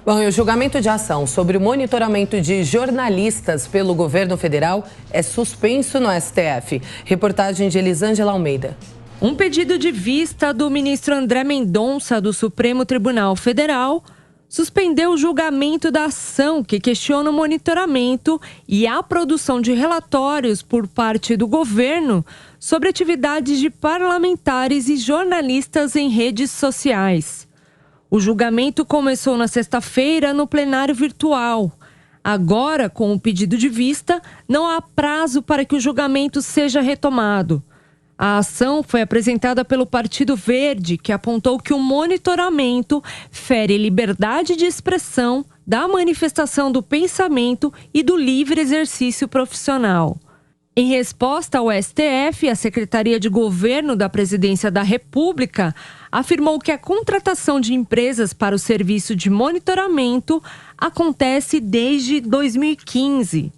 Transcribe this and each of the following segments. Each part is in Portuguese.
Bom, e o julgamento de ação sobre o monitoramento de jornalistas pelo governo federal é suspenso no STF. Reportagem de Elisângela Almeida. Um pedido de vista do ministro André Mendonça, do Supremo Tribunal Federal, suspendeu o julgamento da ação que questiona o monitoramento e a produção de relatórios por parte do governo sobre atividades de parlamentares e jornalistas em redes sociais. O julgamento começou na sexta-feira no plenário virtual. Agora, com o pedido de vista, não há prazo para que o julgamento seja retomado. A ação foi apresentada pelo Partido Verde, que apontou que o monitoramento fere liberdade de expressão, da manifestação do pensamento e do livre exercício profissional. Em resposta ao STF, a Secretaria de Governo da Presidência da República afirmou que a contratação de empresas para o serviço de monitoramento acontece desde 2015.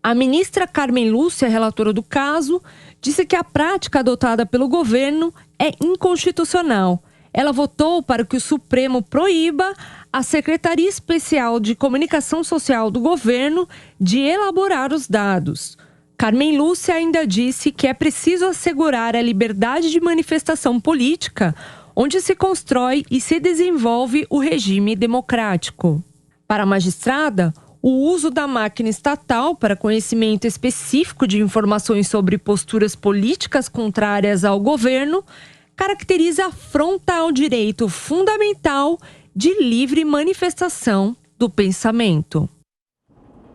A ministra Carmen Lúcia, relatora do caso, disse que a prática adotada pelo governo é inconstitucional. Ela votou para que o Supremo proíba a Secretaria Especial de Comunicação Social do governo de elaborar os dados. Carmen Lúcia ainda disse que é preciso assegurar a liberdade de manifestação política, onde se constrói e se desenvolve o regime democrático. Para a magistrada, o uso da máquina estatal para conhecimento específico de informações sobre posturas políticas contrárias ao governo caracteriza afronta ao direito fundamental de livre manifestação do pensamento.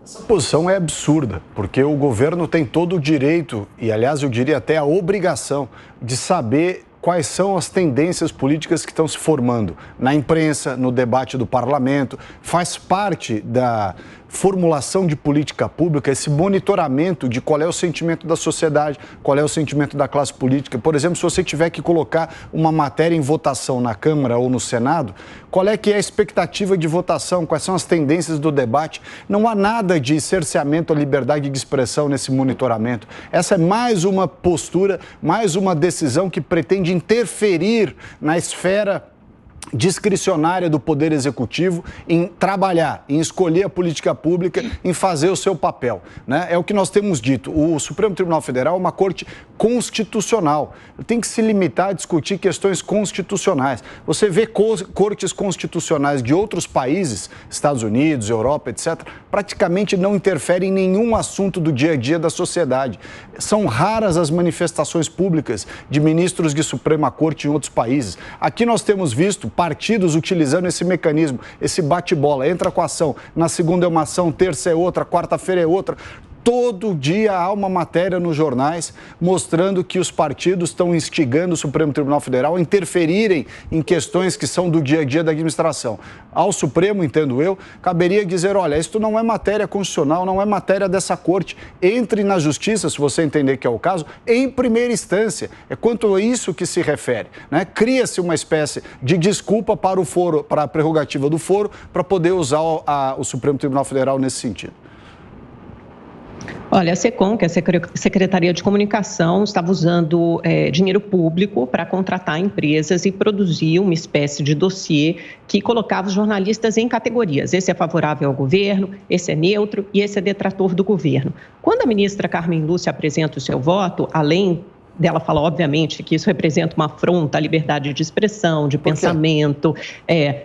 Essa posição é absurda, porque o governo tem todo o direito, e aliás eu diria até a obrigação, de saber quais são as tendências políticas que estão se formando na imprensa, no debate do parlamento. Faz parte da formulação de política pública esse monitoramento de qual é o sentimento da sociedade, qual é o sentimento da classe política. Por exemplo, se você tiver que colocar uma matéria em votação na Câmara ou no Senado, qual é que é a expectativa de votação, quais são as tendências do debate. Não há nada de cerceamento à liberdade de expressão nesse monitoramento. Essa é mais uma postura, mais uma decisão que pretende interferir na esfera discricionária do Poder Executivo em trabalhar, em escolher a política pública, em fazer o seu papel, né? É o que nós temos dito. O Supremo Tribunal Federal é uma corte constitucional. Tem que se limitar a discutir questões constitucionais. Você vê cortes constitucionais de outros países, Estados Unidos, Europa, etc., praticamente não interferem em nenhum assunto do dia a dia da sociedade. São raras as manifestações públicas de ministros de Suprema Corte em outros países. Aqui nós temos visto partidos utilizando esse mecanismo, esse bate-bola, entra com a ação, na segunda é uma ação, terça é outra, quarta-feira é outra. Todo dia há uma matéria nos jornais mostrando que os partidos estão instigando o Supremo Tribunal Federal a interferirem em questões que são do dia a dia da administração. Ao Supremo, entendo eu, caberia dizer, olha, isso não é matéria constitucional, não é matéria dessa corte. Entre na justiça, se você entender que é o caso, em primeira instância. É quanto a isso que se refere, né? Cria-se uma espécie de desculpa para o foro, para a prerrogativa do foro, para poder usar o Supremo Tribunal Federal nesse sentido. Olha, a SECOM, que é a Secretaria de Comunicação, estava usando dinheiro público para contratar empresas e produzir uma espécie de dossiê que colocava os jornalistas em categorias. Esse é favorável ao governo, esse é neutro e esse é detrator do governo. Quando a ministra Carmen Lúcia apresenta o seu voto, além dela falar, obviamente, que isso representa uma afronta à liberdade de expressão, de pensamento,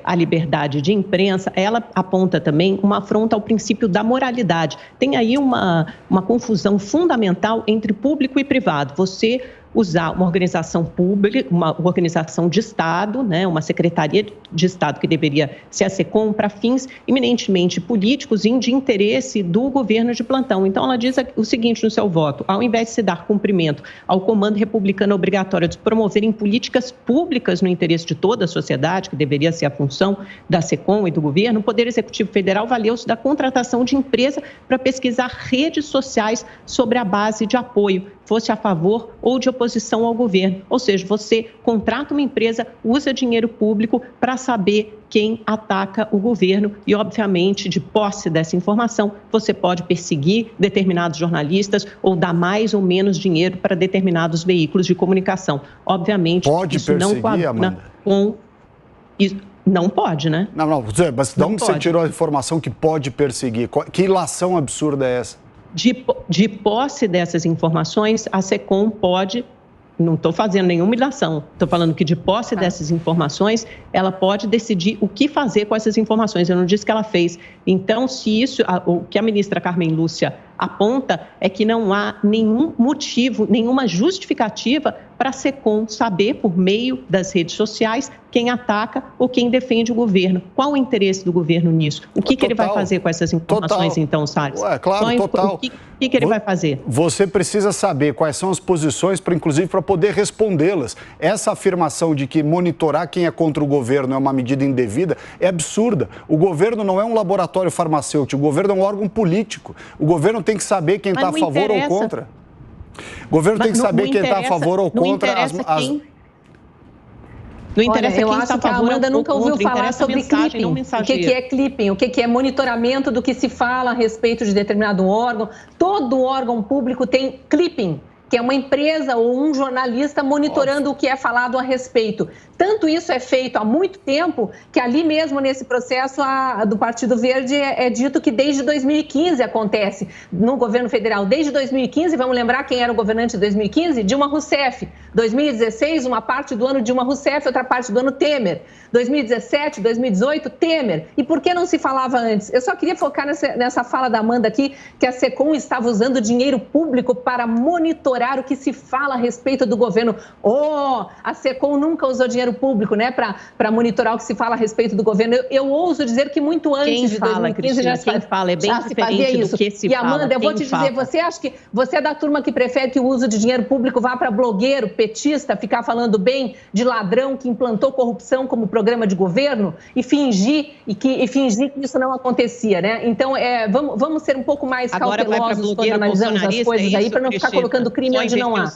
à liberdade de imprensa, ela aponta também uma afronta ao princípio da moralidade. Tem aí uma confusão fundamental entre público e privado. Você usar uma organização pública, uma organização de Estado, né, uma secretaria de Estado que deveria ser a SECOM para fins eminentemente políticos e de interesse do governo de plantão. Então, ela diz o seguinte no seu voto: ao invés de se dar cumprimento ao comando republicano obrigatório de promoverem políticas públicas no interesse de toda a sociedade, que deveria ser a função da SECOM e do governo, o Poder Executivo Federal valeu-se da contratação de empresa para pesquisar redes sociais sobre a base de apoio, fosse a favor ou de oposição ao governo. Ou seja, você contrata uma empresa, usa dinheiro público para saber quem ataca o governo e, obviamente, de posse dessa informação, você pode perseguir determinados jornalistas ou dar mais ou menos dinheiro para determinados veículos de comunicação. Obviamente, pode isso não perseguir, coaduna com... Não pode, né? Não, mas de onde você tirou a informação que pode perseguir? Que ilação absurda é essa? De posse dessas informações, a SECOM pode, não estou fazendo nenhuma ilação, estou falando que de posse dessas informações, ela pode decidir o que fazer com essas informações. Eu não disse que ela fez. Então, se isso, o que a ministra Carmen Lúcia aponta é que não há nenhum motivo, nenhuma justificativa para a SECOM saber, por meio das redes sociais, quem ataca ou quem defende o governo. Qual o interesse do governo nisso? O que ele vai fazer com essas informações, então, Salles? Claro, total. O que ele vai fazer? Você precisa saber quais são as posições, inclusive, para poder respondê-las. Essa afirmação de que monitorar quem é contra o governo é uma medida indevida é absurda. O governo não é um laboratório farmacêutico, o governo é um órgão político. O governo tem que saber quem está a favor ou contra. O governo tem que saber quem está a favor ou contra Não interessa quem está a favor. A Amanda nunca ouviu falar sobre clipping. O que é clipping? O que é monitoramento do que se fala a respeito de determinado órgão? Todo órgão público tem clipping, que é uma empresa ou um jornalista monitorando o que é falado a respeito. Tanto isso é feito há muito tempo que ali mesmo nesse processo do Partido Verde é dito que desde 2015 acontece no governo federal. Desde 2015, vamos lembrar quem era o governante de 2015? Dilma Rousseff. 2016, uma parte do ano Dilma Rousseff, outra parte do ano Temer. 2017, 2018, Temer. E por que não se falava antes? Eu só queria focar nessa fala da Amanda aqui, que a SECOM estava usando dinheiro público para monitorar o que se fala a respeito do governo. A SECOM nunca usou dinheiro público, né, para monitorar o que se fala a respeito do governo. Eu ouso dizer que muito antes de 2015 já se fala, é bem diferente do que se fala. E Amanda, eu vou te dizer, você acha que você é da turma que prefere que o uso de dinheiro público vá para blogueiro, petista, ficar falando bem de ladrão que implantou corrupção como programa de governo e fingir que isso não acontecia, né? Então, vamos ser um pouco mais cautelosos quando analisamos as coisas aí, para não ficar colocando crime onde não há.